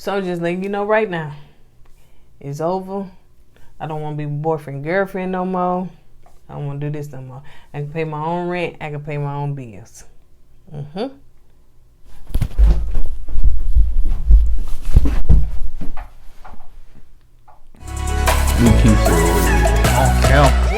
So I'm just letting you know right now. It's over. I don't want to be boyfriend, girlfriend no more. I don't want to do this no more. I can pay my own rent. I can pay my own bills. Mm-hmm. Yep.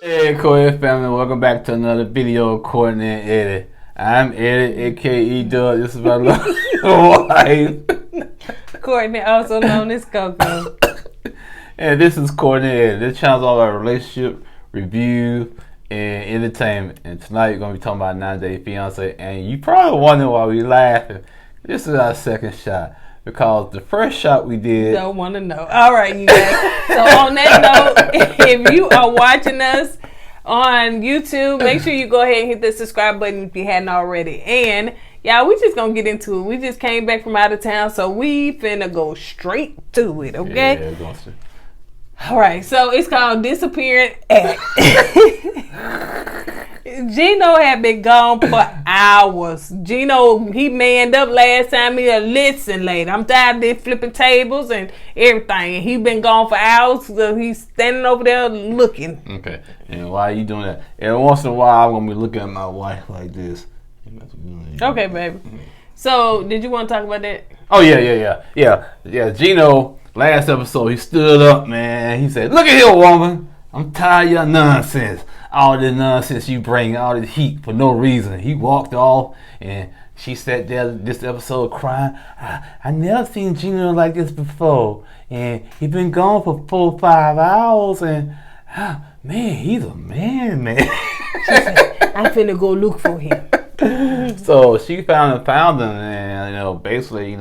Hey, KOED family, welcome back to another video of kourtneyandeddie. I'm Eddie, aka Doug. This is my wife. Kourtney, also known as Coco. And this is kourtneyandeddie. This channel's all about relationship, review, and entertainment. And tonight we're going to be talking about 9-Day Fiancé. And you probably wonder why we laughing. This is our second shot. Because the first shot we did... Don't want to know. All right, you guys. So on that note, if you are watching us on YouTube, make sure you go ahead and hit the subscribe button if you hadn't already. And, y'all, we just going to get into it. We just came back from out of town, so we finna go straight to it, okay? Yeah, going to. All right, so it's called Disappearing Act. Gino had been gone for hours. Gino, he manned up last time. He said, listen, lady, I'm tired of this flipping tables and everything. And he been gone for hours, so he's standing over there looking. Okay, and why are you doing that? Every once in a while, I'm going to be looking at my wife like this. Okay, baby. So, did you want to talk about that? Oh, yeah. Gino, last episode, he stood up, man. He said, look at here, woman. I'm tired of your nonsense. All this nonsense you bring, all this heat for no reason. He walked off, and she sat there this episode crying. I never seen Gino like this before. And he been gone for 4 or 5 hours, and man, he's a man. She said, I'm finna go look for him. So she found him, and basically,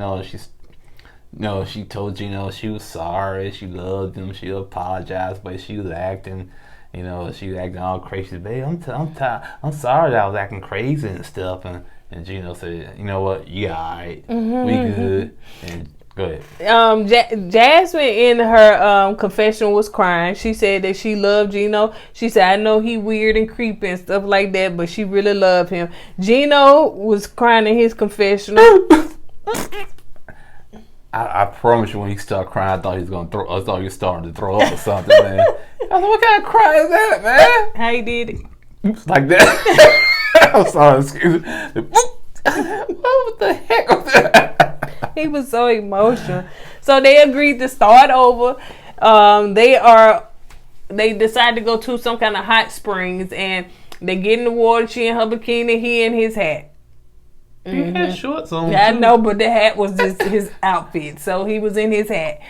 she told Gino she was sorry, she loved him, she apologized, but she was acting, she was acting all crazy. Babe, I'm tired. I'm sorry that I was acting crazy and stuff. And Gino said, you know what, you alright, we good. And go ahead. Jasmine in her confession was crying. She said that she loved Gino. She said, I know he weird and creepy and stuff like that, but she really loved him. Gino was crying in his confessional. I promise you, when he started crying, I thought he was gonna throw. I thought he was starting to throw up or something, man. I said, "What kind of cry is that, man?" How he did it? Oops, like that. I'm sorry, excuse me. What the heck was that? He was so emotional. So they agreed to start over. They decided to go to some kind of hot springs, and they get in the water. She in her bikini, he in his hat. He had shorts on. Yeah, I know, but the hat was just his outfit, so he was in his hat.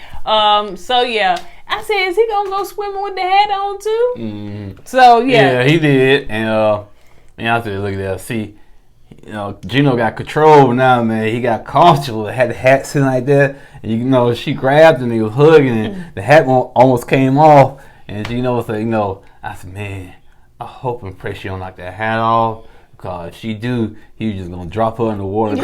So yeah, I said, is he gonna go swimming with the hat on too? Mm-hmm. So yeah, he did, and I said, look at that. See, Gino got control now, man. He got comfortable. Had the hat sitting like that, and she grabbed him and he was hugging, and the hat almost came off. And Gino said, I said, man, I hope and pray she don't knock that hat off. Because if she do, he was just going to drop her in the water.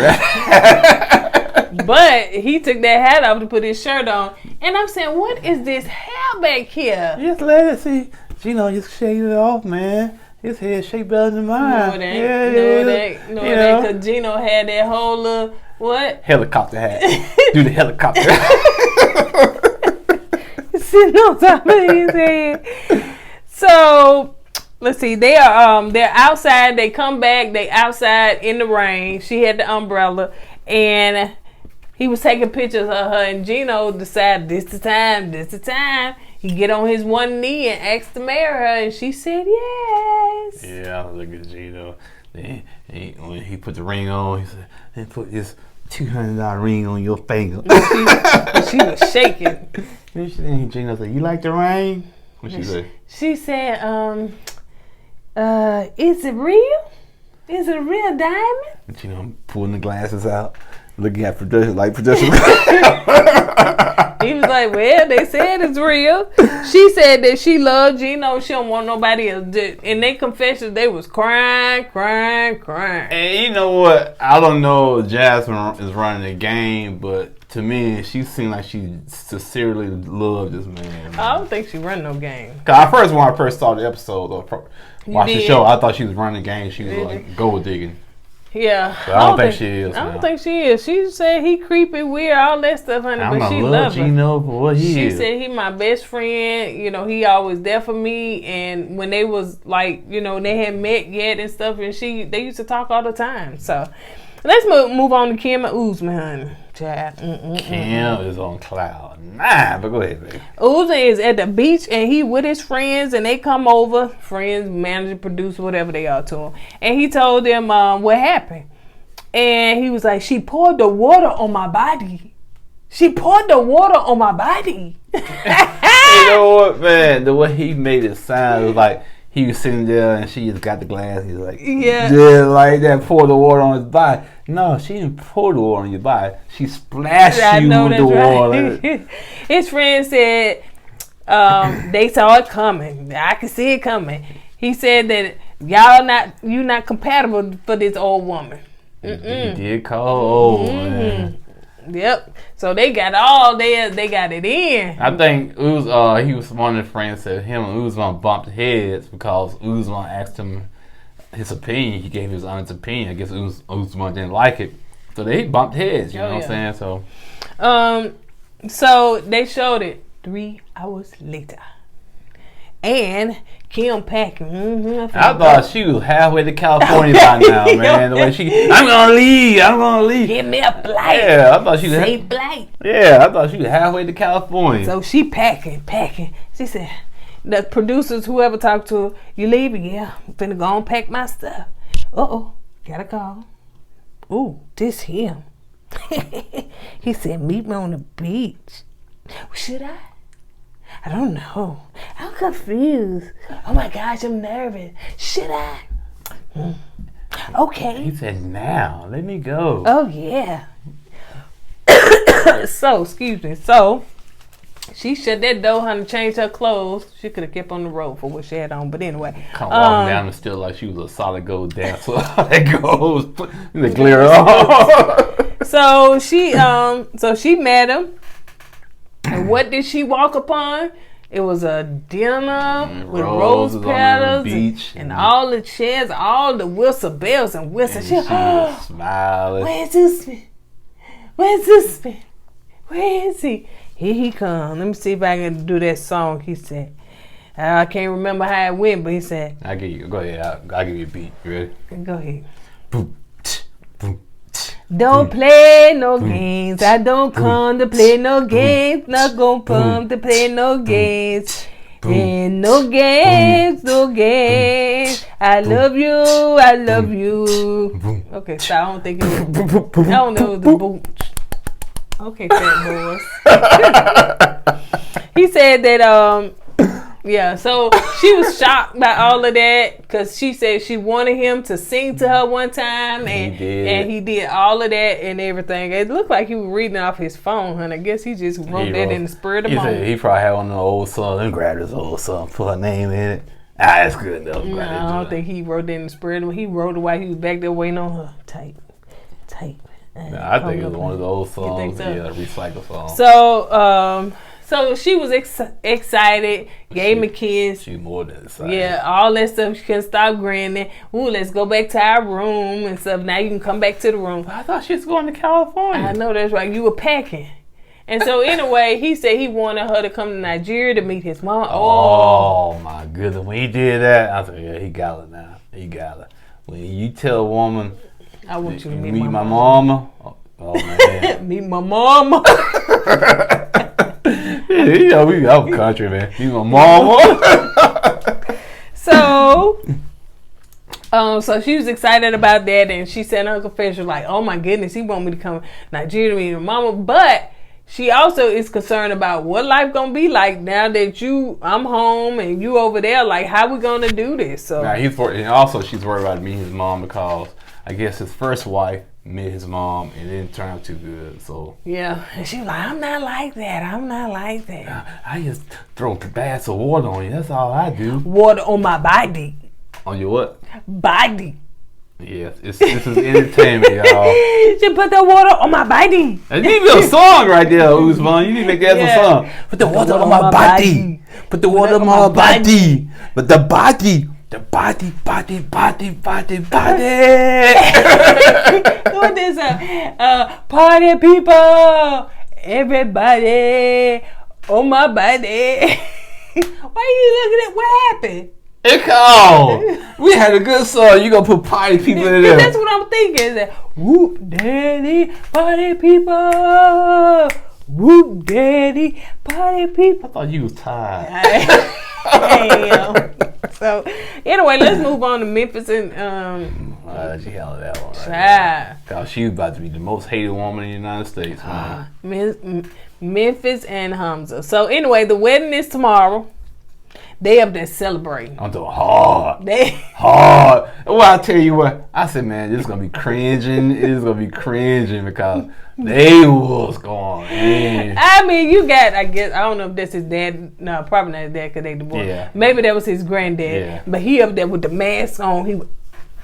But he took that hat off to put his shirt on. And I'm saying, what is this hair back here? Just let it see. Gino just shaved it off, man. His hair shaped better than mine. No, it ain't. No, it ain't. Because Gino had that whole little, what? Helicopter hat. Do the helicopter. Sitting on top of his head. So... let's see. They're outside. They come back. They outside in the rain. She had the umbrella, and he was taking pictures of her. And Gino decided this the time. This the time. He get on his one knee and asked to marry her, and she said yes. Yeah, look at Gino. When he put the ring on, he said, "And put this $200 ring on your finger." She was shaking. And Gino said, "You like the ring?" What she say? She said, is it real? Is it a real diamond? And pulling the glasses out, looking at production. He was like, well, they said it's real. She said that she loved Gino. She don't want nobody else. In their confessions, they was crying. And you know what? I don't know if Jasmine is running the game, but to me, she seemed like she sincerely loved this man. I don't think she run no game. Cause when I first saw the episode or watched the show, I thought she was running game. She was like gold digging. Yeah, but I don't think she is. I don't think she is. She said he creepy, weird, all that stuff, honey. But she love Gino for what he is. She said he my best friend. You know, he always there for me. And when they was like, you know, they hadn't met yet and stuff, and they used to talk all the time. So let's move on to Kim and Uzma, honey. Kim is on cloud 9, but go ahead, baby. Uzma is at the beach and he with his friends, and they come over, friends, manager, producer, whatever they are to him, and he told them what happened, and he was like, she poured the water on my body. She poured the water on my body. You know what, man? The way he made it sound was like he was sitting there and she just got the glass. He's like, yeah, like that. Pour the water on his body. No, she didn't pour the water on your body. She splashed you with the water. His friend said they saw it coming. I could see it coming. He said that you not compatible for this old woman. He did call old man. Yep. So they got all there. They got it in. I think he was one of the friends said him and Uzma bumped heads because Uzma asked him his opinion. He gave his honest opinion. I guess Uzma didn't like it, so they bumped heads. You know what I'm saying? So they showed it 3 hours later, and Kim packing. I thought she was halfway to California by now, man. The way I'm gonna leave. Give me a flight. Yeah, I thought she was flight. Yeah, I thought she was halfway to California. So she packing. She said, the producers, whoever talked to her, you leaving? Yeah, I'm finna go and pack my stuff. Got a call. Ooh, this him. He said, meet me on the beach. Should I? I don't know. I'm confused. Oh my gosh, I'm nervous. Should I? Okay. He said, now, let me go. Oh, yeah. So, she shut that door, honey, changed her clothes. She could have kept on the road for what she had on, but anyway. Come walking down the still like she was a solid gold dancer. That goes, the glare off. So she met him. And what did she walk upon? It was a dinner with rose petals and all the chairs, all the whistle bells and whistles. She was smiling. Where's Usman? Where is he? Here he come. Let me see if I can do that song. He said, I can't remember how it went, but he said, I'll give you. Go ahead. I'll give you a beat. You ready? Go ahead. Boom. Don't play no games. I don't come to play no games. Not gonna come to play no games. And no games. I love you. Okay, so I don't think it was. I don't know the boot. Okay, fat boys. He said that yeah, so she was shocked by all of that because she said she wanted him to sing to her one time, and he did all of that and everything. It looked like he was reading off his phone, honey. I guess he just wrote that in the spirit of the moment. He probably had one of the old songs and grabbed his old song, put her name in it. That's good though. No, I don't think he wrote that in the spirit. He wrote it while he was back there waiting on her. Tight. I think it was one of the old songs, recycle songs. So she was excited, gave him a kiss. She more than excited. Yeah, all that stuff. She couldn't stop grinning. Ooh, let's go back to our room and stuff. Now you can come back to the room. I thought she was going to California. I know that's right. You were packing. And so anyway, he said he wanted her to come to Nigeria to meet his mom. Oh my goodness. When he did that, I said, yeah, he got it now. He got it. When you tell a woman, I want you to meet my mama. Oh man. Meet my mama. Yeah, we out country, man. Meet my mama. So she was excited about that, and she said in her confession, like, oh my goodness, he want me to come to Nigeria to meet her mama. But she also is concerned about what life gonna be like now that I'm home and you over there. Like, how we gonna do this? So now and also she's worried about meeting his mom because I guess his first wife met his mom and it didn't turn out too good. So yeah, and she was like, I'm not like that. I just throw baths of water on you. That's all I do. Water on my body. On your what? Body. Yes, this is entertainment, y'all. She put the water on my body. That need to be a song right there, Uzman. You need to make that a song. Put the water on my body. Put the water on my body. But the body. What is party people? Everybody on my body. Why are you looking at what happened? We had a good song. You gonna put party people in there? That's what I'm thinking. Is that whoop daddy party people? Whoop daddy party people. I thought you was tired. Damn. So anyway, let's move on to Memphis and She held that one. Cause she was about to be the most hated woman in the United States. Memphis and Hamza. So anyway, the wedding is tomorrow. They up there celebrating. I'm doing hard. Hard. Well, I tell you what, I said, man, this is gonna be cringing. It's gonna be cringing because they was going in. I mean, you got, I guess, I don't know if that's his dad. No, probably not his dad because they divorced. Yeah. Maybe that was his granddad. Yeah. But he up there with the mask on. He was,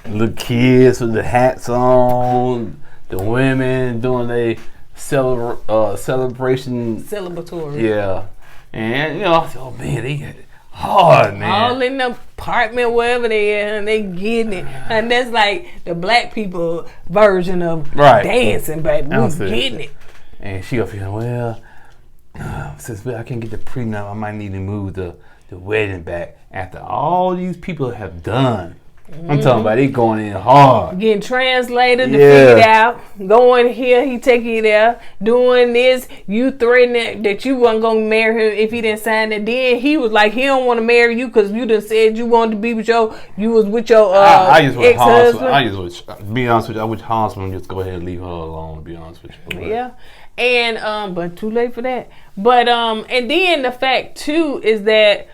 little kids with the hats on, the women doing their celebration. Celebratory. Yeah. And, you know, I said, oh, man, they get hard, man. All in the apartment, wherever they are, and they getting it. And that's like the black people version of dancing, baby. We getting it. And she up here, well, since I can't get the prenup, I might need to move the wedding back after all these people have done. I'm talking about it going in hard. Getting translated to figure it out. Going here, he take you there. Doing this, you threatening that you wasn't going to marry him if he didn't sign it. Then he was like, he don't want to marry you because you done said you wanted to be with your ex-husband. I just would, be honest with you, I wish husband just go ahead and leave her alone, to be honest with you. Yeah. And, but too late for that. But, and then the fact too is that,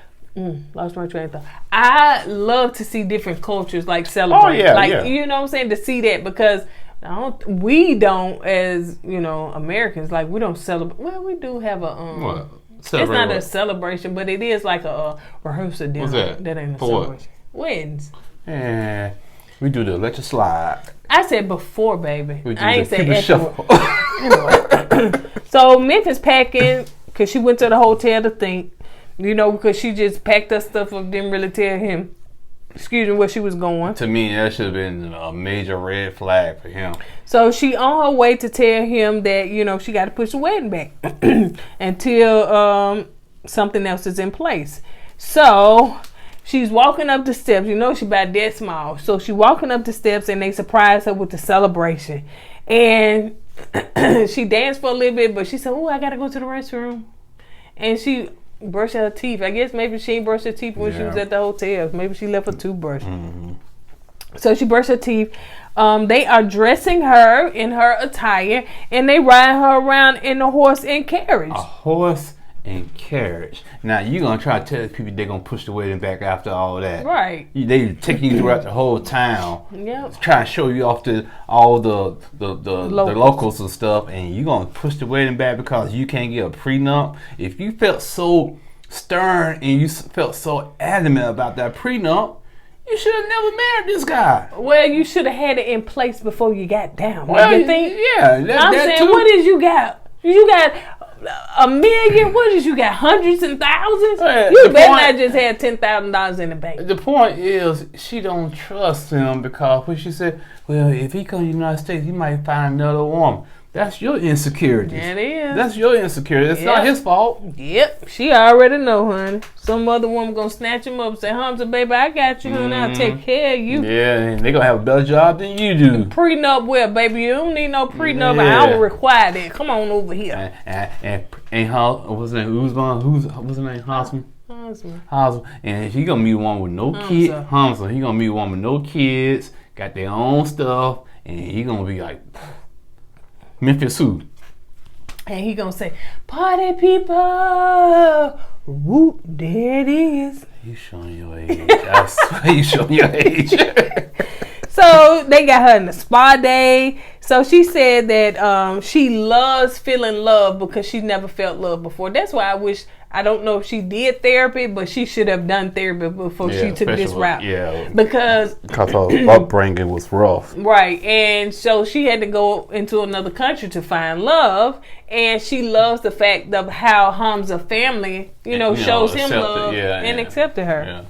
lost my train of thought. I love to see different cultures like celebrate. You know what I'm saying? To see that because we don't as, you know, Americans, like we don't celebrate. Well, we do have a it's not a celebration, but it is like a rehearsal dinner. What's that? That ain't a For celebration. Weddings. Yeah. We do the electric slide. I said before, baby. I ain't say after. Anyway. So Memphis packing because she went to the hotel to think. You know, because she just packed her stuff up, didn't really tell him, where she was going. To me, that should have been a major red flag for him. So she on her way to tell him that, you know, she got to push the wedding back until something else is in place. So she's walking up the steps. You know, she about that small. So she walking up the steps and they surprise her with the celebration. And she danced for a little bit, but she said, oh, I got to go to the restroom. And she brush her teeth. I guess maybe she ain't brushed her teeth when she was at the hotel. Maybe she left her toothbrush. Mm-hmm. So she brushed her teeth. They are dressing her in her attire and they ride her around in a horse and carriage. A horse and carriage. Now you gonna try to tell people they're gonna push the wedding back after all that, right? They taking you throughout the whole town. Yep. Trying to show you off to all the locals and stuff, and you gonna push the wedding back because you can't get a prenup. If you felt so stern and you felt so adamant about that prenup, you should have never married this guy. Well, you should have had it in place before you got down. Well, you think? Yeah, I'm saying, too. What did you got? You got $1 million? What did you got? Hundreds and thousands? You better not just have $10,000 in the bank. The point is, she don't trust him because when she said, well, if he come to the United States, he might find another woman. That's your insecurity. It is. That's your insecurity. It's not his fault. Yep. She already know, honey. Some other woman gonna snatch him up and say, Hamza, baby, I got you, honey. I'll take care of you. Yeah, and they gonna have a better job than you do. Prenup well, baby. You don't need no prenup. Yeah. I don't require that. Come on over here. And what's his name? What's his name? Hamza. And he gonna meet one with no kids. Hamza. He gonna meet one with no kids. Got their own stuff. And he gonna be like, Memphis who? And he gonna say, party people, whoop, there it is. You showing your age. I swear you showing your age. So they got her in the spa day. So she said that she loves feeling love because she never felt love before. That's why I wish I don't know if she did therapy, but she should have done therapy before she took this route. Yeah. Because her upbringing was rough. Right. And so she had to go into another country to find love. And she loves the fact of how Hamza family, shows him love and accepted her. Yeah.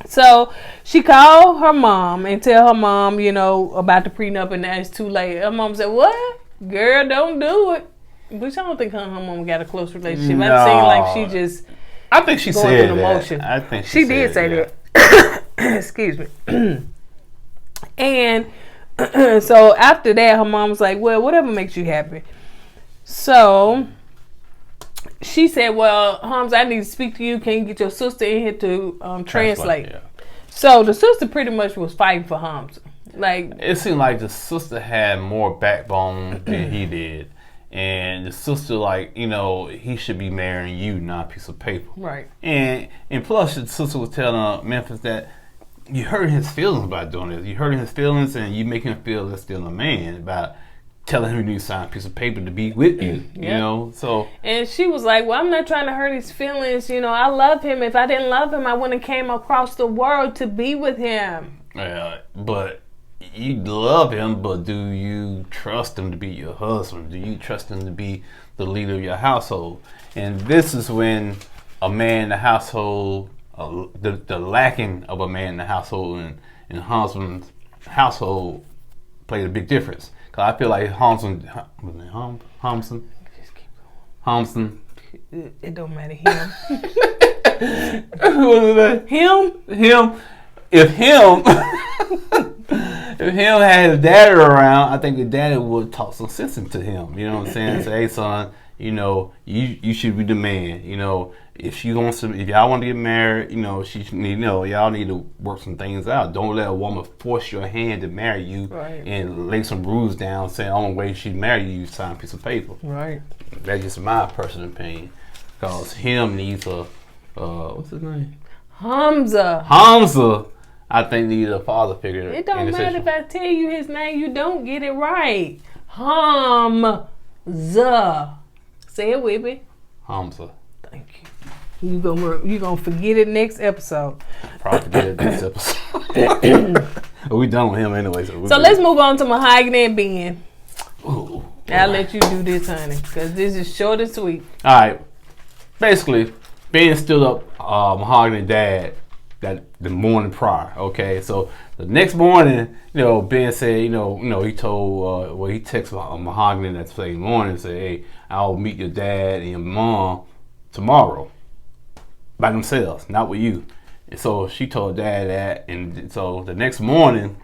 So she called her mom and tell her mom, about the prenup, and that it's too late. Her mom said, "What? Girl, don't do it." Which I don't think her and her mom got a close relationship. No. I seem like she just I think she going said through the that. motion. I think she did say that. Excuse me. And so after that, her mom was like, "Well, whatever makes you happy." So she said, "Well, Hamza, I need to speak to you. Can you get your sister in here to translate?" Yeah. So the sister pretty much was fighting for Hamza. Like, it seemed like the sister had more backbone than he did. And the sister, he should be marrying you, not a piece of paper. Right. And plus, the sister was telling Memphis that you hurt his feelings by doing this. You hurting his feelings, and you make him feel less still a man about telling him you need to sign a piece of paper to be with you. So. And she was like, "Well, I'm not trying to hurt his feelings. I love him. If I didn't love him, I wouldn't have came across the world to be with him." Yeah, but. You love him, but do you trust him to be your husband? Do you trust him to be the leader of your household? And this is when a man in the household, the lacking of a man in the household and husband's household played a big difference. Because I feel like Hamza, it don't matter, him. What is that? Him. If him had his daddy around, I think the daddy would talk some sense into him. You know what I'm saying? Say, "Hey, son, you should be the man. If y'all want to get married, y'all need to work some things out. Don't let a woman force your hand to marry you and lay some rules down saying, "Oh, wait, she marry you, sign a piece of paper." Right. That's just my personal opinion. Because him needs a what's his name? Hamza. I think needs a father figure. It don't matter if I tell you his name, you don't get it right. Hamza. Say it with me. Hamza. Thank you. You gonna forget it next episode. Probably forget it next episode. We done with him anyway. So let's move on to Mahogany and Ben. Ooh, I'll let you do this, honey, because this is short and sweet. All right. Basically, Ben stood up Mahogany dad the morning prior. Okay, so the next morning, Ben said, he told, he texted Mahogany that same morning and said, "Hey, I'll meet your dad and your mom tomorrow by themselves, not with you." And so she told dad that, and so the next morning,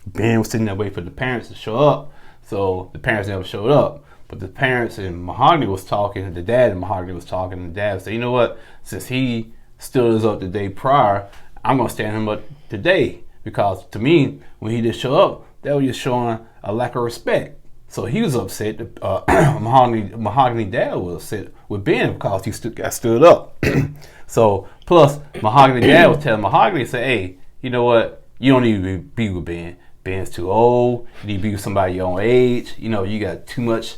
Ben was sitting there waiting for the parents to show up. So the parents never showed up. But the parents and Mahogany was talking, the dad and Mahogany was talking, and the dad said, "You know what, since he stood us up the day prior, I'm going to stand him up today." Because to me, when he just show up, that was just showing a lack of respect. So he was upset. Mahogany dad was upset with Ben because he got stood up. So plus, Mahogany dad was telling Mahogany, say, "Hey, you know what? You don't need to be with Ben. Ben's too old. You need to be with somebody your own age. You got too much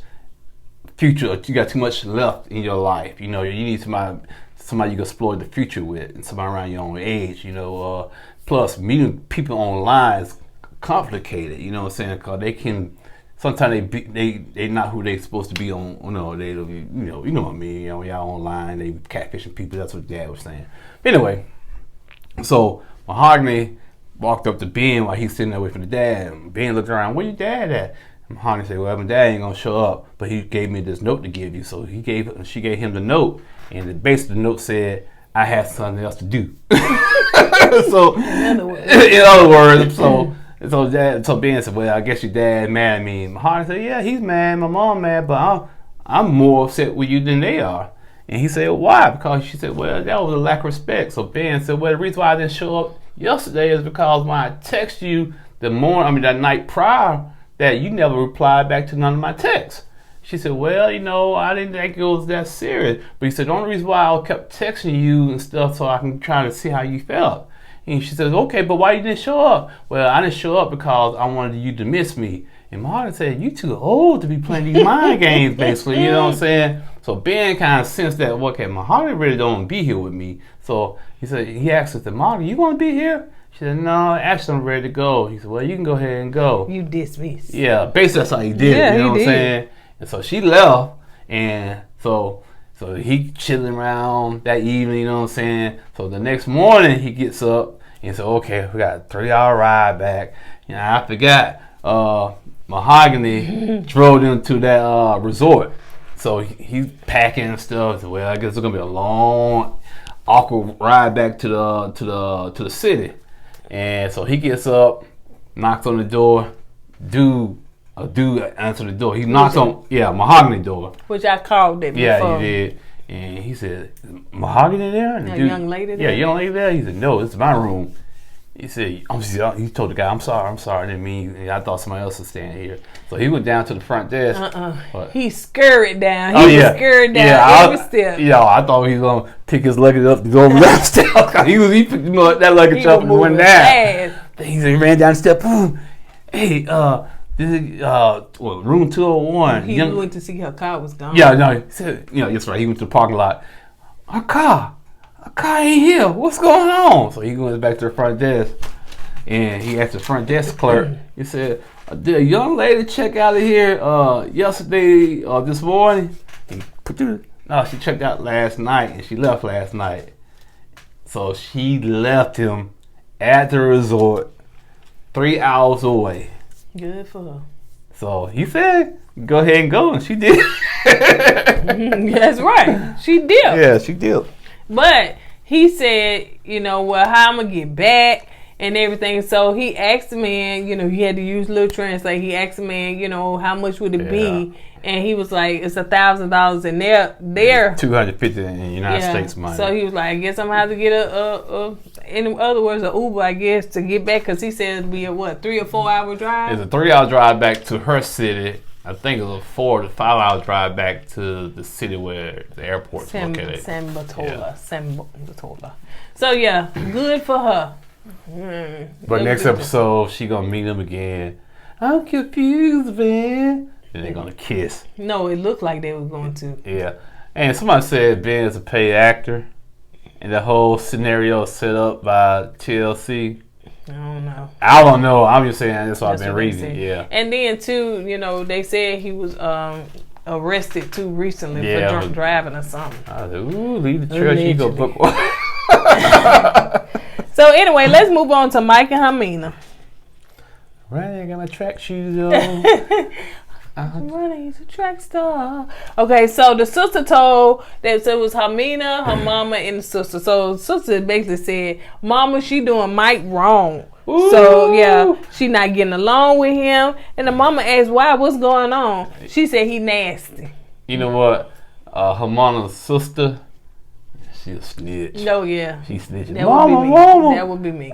future. You got too much left in your life. You need somebody you can explore the future with, and somebody around your own age. Plus, meeting people online is complicated. You know what I'm saying? Because they can sometimes they not who they supposed to be on. They you know what I mean. Y'all online, they catfishing people. That's what Dad was saying. But anyway, so Mahogany walked up to Ben while he's sitting there waiting for the dad. And Ben looked around. "Where your dad at?" And Mahogany said, "Well, my dad ain't gonna show up, but he gave me this note to give you." So she gave him the note, and basically the note said, "I had something else to do." So in other words, so Ben said, "Well, I guess your dad mad at me." And Mahogany said, "Yeah, he's mad. My mom mad, but I'm more upset with you than they are." And he said, "Why?" Because she said, "Well, that was a lack of respect." So Ben said, "Well, the reason why I didn't show up yesterday is because when I text you that night prior, that you never replied back to none of my texts." She said, "Well, I didn't think it was that serious." But he said, "The only reason why I kept texting you and stuff so I can try to see how you felt." And she says, "Okay, but why you didn't show up?" "Well, I didn't show up because I wanted you to miss me." And Martin said, "You too old to be playing these mind games," basically, you know what I'm saying? So Ben kind of sensed that, okay, Mahogany really don't want to be here with me. So he asked her, Mahogany, you want to be here? She said, no, actually I'm ready to go. He said, well, you can go ahead and go. You dismissed. Yeah, basically that's how he did it. You know what I'm saying? And so she left, and so he chilling around that evening, you know what I'm saying? So the next morning he gets up and said, okay, we got a 3-hour ride back. You know, I forgot Mahogany drove them to that resort. So he's packing and stuff. So, well, I guess it's gonna be a long, awkward ride back to the city. And so he gets up, knocks on the door. Dude answered the door. He knocks on Mahogany door. Which I called it before. Yeah, he did. And he said, Mahogany there? And a young lady there? Yeah, young lady there? He said, no, it's my room. He said, he told the guy, I'm sorry. I didn't mean, I thought somebody else was staying here. So he went down to the front desk. He scurried down. He was scurried down every step. Yeah, I thought he was going to pick his luggage up to go over that step. He picked that luggage up and went down. He ran down the step. Boom. Hey, this is room 201. He went to see her car was gone. Yeah, no, he said, that's right. He went to the parking lot. A car ain't here. What's going on? So he goes back to the front desk, and he asked the front desk clerk. He said, did a young lady check out of here yesterday or this morning? No, she checked out last night, and she left last night. So she left him at the resort 3 hours away. Good for her. So he said, go ahead and go, and she did. That's right. She did. Yeah, she did. But he said, how I'm going to get back and everything. So he asked the man, he had to use Little Translate. He asked the man, how much would it be? And he was like, it's $1,000 in there. $250 in United States money. So he was like, I guess I'm going to have to get in other words, an Uber, I guess, to get back. Because he said it'd be a 3 or 4 hour drive? It's a 3-hour drive back to her city. I think it was a 4 to 5 hour drive back to the city where the airport's located. San Bartola. So yeah, good for her. But next episode, she gonna meet him again. I'm confused, man. And they're gonna kiss. No, it looked like they were going to. Yeah, and somebody said Ben is a paid actor, and the whole scenario is set up by TLC. I don't know. I'm just saying that's what I've been reading. Yeah. And then too, they said he was arrested too recently for drunk driving or something. I was like, ooh, leave the church, you go book one. So anyway, let's move on to Mike and Ximena. Right, I got my track shoes on. I'm running to track star. Okay, so the sister told that it was Ximena, her mama, and the sister. So the sister basically said, Mama, she doing Mike wrong. Ooh. So yeah, she not getting along with him. And the mama asked why, what's going on? She said he nasty. You know what? Her mama's sister, she a snitch. No, yeah. She snitching. Mama. That would be me.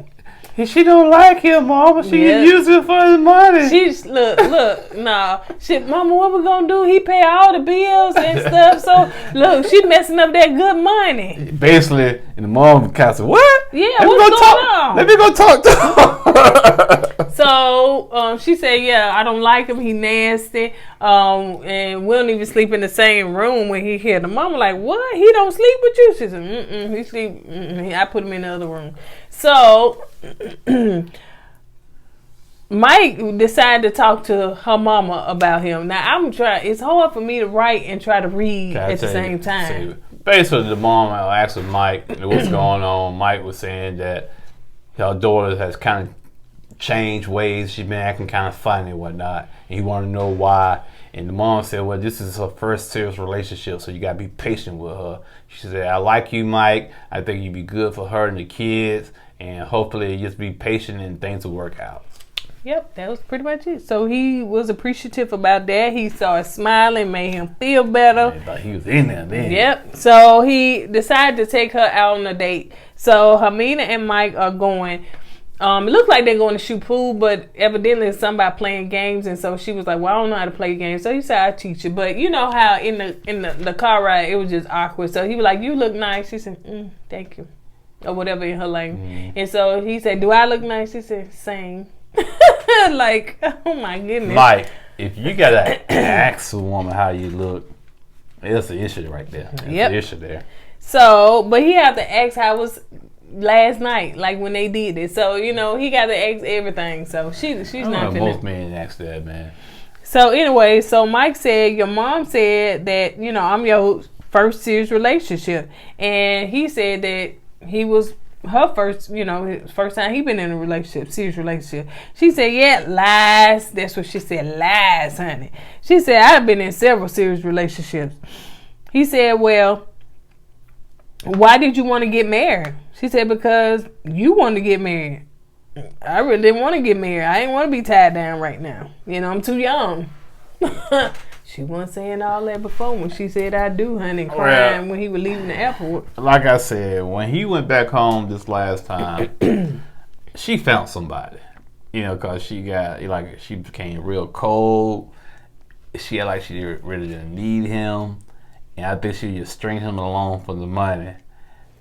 She don't like him, Mama. She use it for his money. She's look, nah. Shit, Mama, what we gonna do? He pay all the bills and stuff. So look, she messing up that good money. Basically, and the mom kind of said, "What? Yeah, what's going on? Let me go talk to him." So she said, "Yeah, I don't like him. He nasty. And we don't even sleep in the same room when he here." The mama like, "What? He don't sleep with you?" She said, he sleep. I put him in the other room." So Mike decided to talk to her mama about him. Now I'm trying. It's hard for me to write and try to read at the same time. Basically, the mom asked Mike what's going on. Mike was saying that her daughter has kind of changed ways. She's been acting kind of funny and whatnot, and he wanted to know why. And the mom said, "Well, this is her first serious relationship, so you gotta be patient with her." She said, "I like you, Mike. I think you'd be good for her and the kids, and hopefully just be patient and things will work out." Yep, that was pretty much it. So he was appreciative about that. He started smiling, made him feel better. I thought he was in there, man. Yep. So he decided to take her out on a date. So Ximena and Mike are going. It looked like they're going to shoot pool, but evidently it's somebody playing games, and so she was like, "Well, I don't know how to play games." So he said, "I'll teach you." But you know how in the car ride it was just awkward. So he was like, "You look nice." She said, "Thank you," or whatever in her language. And so he said, "Do I look nice?" She said, "Same." Like, oh my goodness. Mike, if you gotta ask a woman how you look, It's an issue right there. It's Yep. an issue there. So, but he had to ask how it was last night, like when they did it. So, you know, he got to ask everything. So she's not finna. Most men ask that, man. So anyway, so Mike said, your mom said that, you know, I'm your first serious relationship. And he said that he was her first, you know, his first time he been in a relationship, serious relationship. She said, yeah, lies. That's what she said, lies, honey. She said, I've been in several serious relationships. He said, well, why did you want to get married? She said, because you wanted to get married. I really didn't want to get married. I didn't want to be tied down right now. You know, I'm too young. She wasn't saying all that before when she said I do, honey, crying when he was leaving the airport. Like I said, when he went back home this last time, she found somebody. You know, because she became real cold. She really didn't need him. And I think she just stringed him along for the money.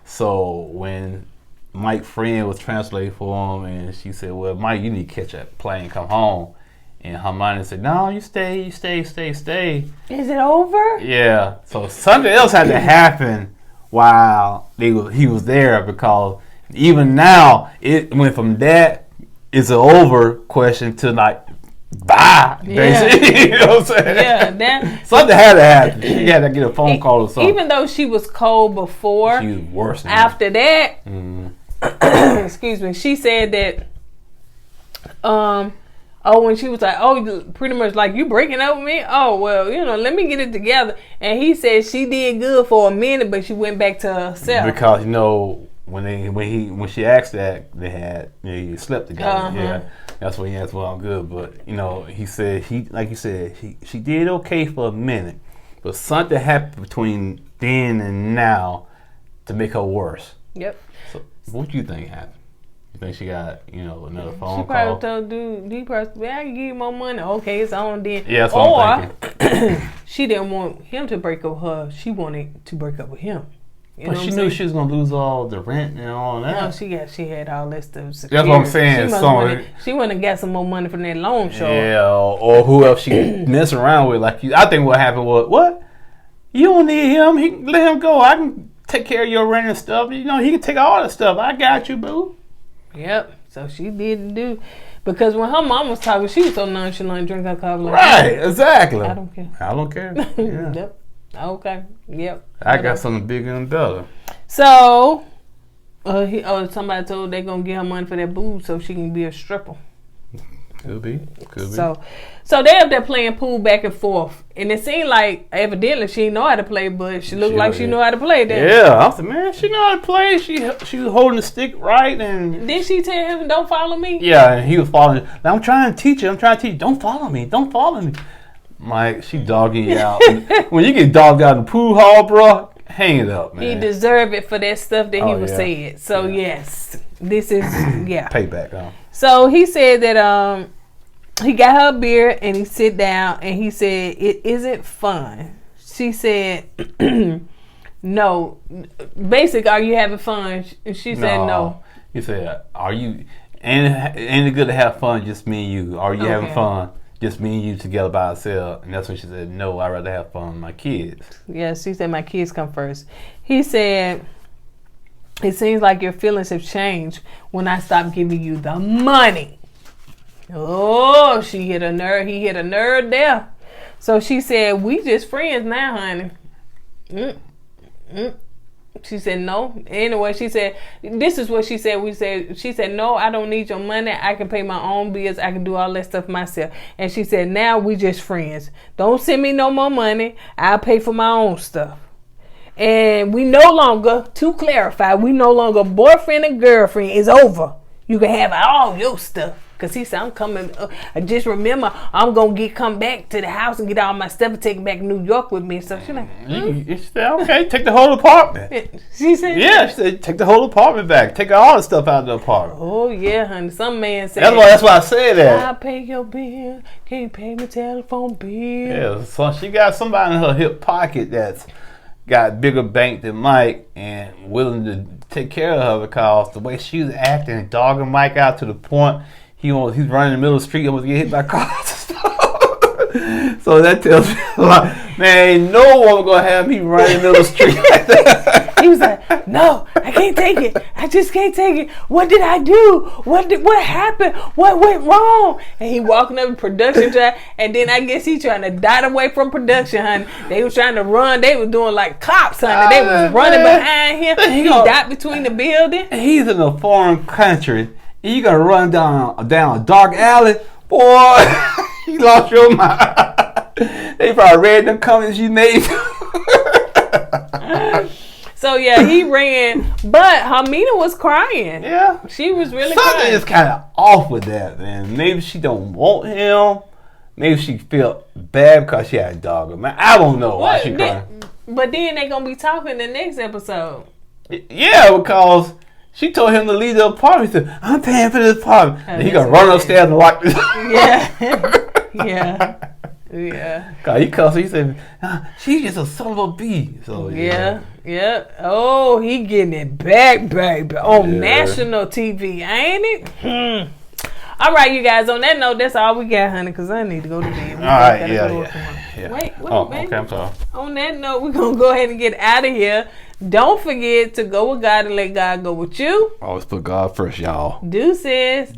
So when Mike's friend was translating for him, and she said, well, Mike, you need to catch a plane, come home. And Hermione said, no, you stay. Is it over? Yeah. So something else had to happen while he was there, because even now, it went from that is it over question to like, bye, basically. You know what I'm saying? Yeah. Something had to happen. She had to get a phone call or something. Even though she was cold before, she was worse than after that, excuse me, she said that, when she was like, oh, pretty much like, you breaking up with me? Oh, well, you know, let me get it together. And he said she did good for a minute, but she went back to herself. Because, you know, when she asked that, they slept together. Yeah. That's when he asked, well, I'm good. But, you know, he said, she did okay for a minute. But something happened between then and now to make her worse. Yep. So what do you think happened? You think she got, you know, another phone call? She probably told dude, I can give you more money. Okay, it's on then. Yeah, that's what I'm thinking. She didn't want him to break up with her. She wanted to break up with him. You but she knew she was gonna lose all the rent and all that. No, she had all that stuff secured. That's what I'm saying. She wouldn't have got some more money from that loan shark. Yeah, or who else she messing around with. Like, I think what happened was, what? You don't need him. He can let him go. I can take care of your rent and stuff. You know, he can take all the stuff. I got you, boo. Yep. So she didn't do, because when her mom was talking, she was so nonchalant, drink her coffee. Like, right. Exactly. I don't care. Yeah. Yep. Okay. Yep. I got something bigger and better. So, somebody told they gonna get her money for that booze so she can be a stripper. Could be. So they up there playing pool back and forth, and it seemed like evidently she didn't know how to play, but she looked like she knew how to play. Yeah, I said, man, she know how to play. She was holding the stick right, and did she tell him, "Don't follow me"? Yeah, and he was following. I'm trying to teach you. Don't follow me. Mike, she dogging you out. When you get dogged out in the pool hall, bro, hang it up, man. He deserved it for that stuff that he was saying. So yes, this is payback. Huh? So he said that he got her a beer and he sit down and he said, it isn't fun. She said, no. Basically, are you having fun? And she said no. He said, are you, ain't it good to have fun, just me and you? Are you having fun, just me and you together by ourselves? And that's when she said, no, I'd rather have fun with my kids. Yes, she said, my kids come first. He said, it seems like your feelings have changed when I stopped giving you the money. Oh, she hit a nerve. He hit a nerve there. So she said, we just friends now, honey. She said, no. Anyway, she said, this is what she said. She said, no, I don't need your money. I can pay my own bills. I can do all that stuff myself. And she said, now we just friends. Don't send me no more money. I'll pay for my own stuff. And we no longer, to clarify, we no longer boyfriend and girlfriend. Is over. You can have all your stuff. Because he said, I'm coming. Just remember, I'm going to come back to the house and get all my stuff and take it back to New York with me. So she's like, she said, okay, take the whole apartment. She said, yeah, she said, take the whole apartment back. Take all the stuff out of the apartment. Oh, yeah, honey. Some man said, that's why I said that. I'll pay your bill. Can't pay my telephone bill. Yeah, so she got somebody in her hip pocket that's got bigger bank than Mike and willing to take care of her, because the way she was acting, dogging Mike out to the point he's running in the middle of the street, almost get hit by cars. So that tells me a lot. Man, ain't no woman gonna have me running in the street like that. He was like, no, I can't take it. I just can't take it. What did I do? What happened? What went wrong? And he walking up in production track, and then I guess he trying to dart away from production, honey. They was trying to run. They was doing like cops, honey. They was running behind him. He dot between the building. He's in a foreign country. And you gotta run down a dark alley. Boy, you lost your mind. They probably read them comments you made. So yeah, he ran, but Ximena was crying. Yeah, she was really something crying. is kind of off with that, man. Maybe she don't want him. Maybe she felt bad because she had a dog. Man, I don't know why she crying. But then they gonna be talking the next episode. Yeah, because she told him to leave the apartment. He said, "I'm paying for this apartment." And he gonna run upstairs and lock the door. Yeah. Yeah. God, he cussed. He said, "She's just a son of a bee." So yeah. Oh, he getting it back, baby, on national TV, ain't it? All right, you guys. On that note, that's all we got, honey. Cause I need to go to bed. All right, yeah. Wait, baby. Okay, I'm sorry. On that note, we're gonna go ahead and get out of here. Don't forget to go with God and let God go with you. Always put God first, y'all. Deuces.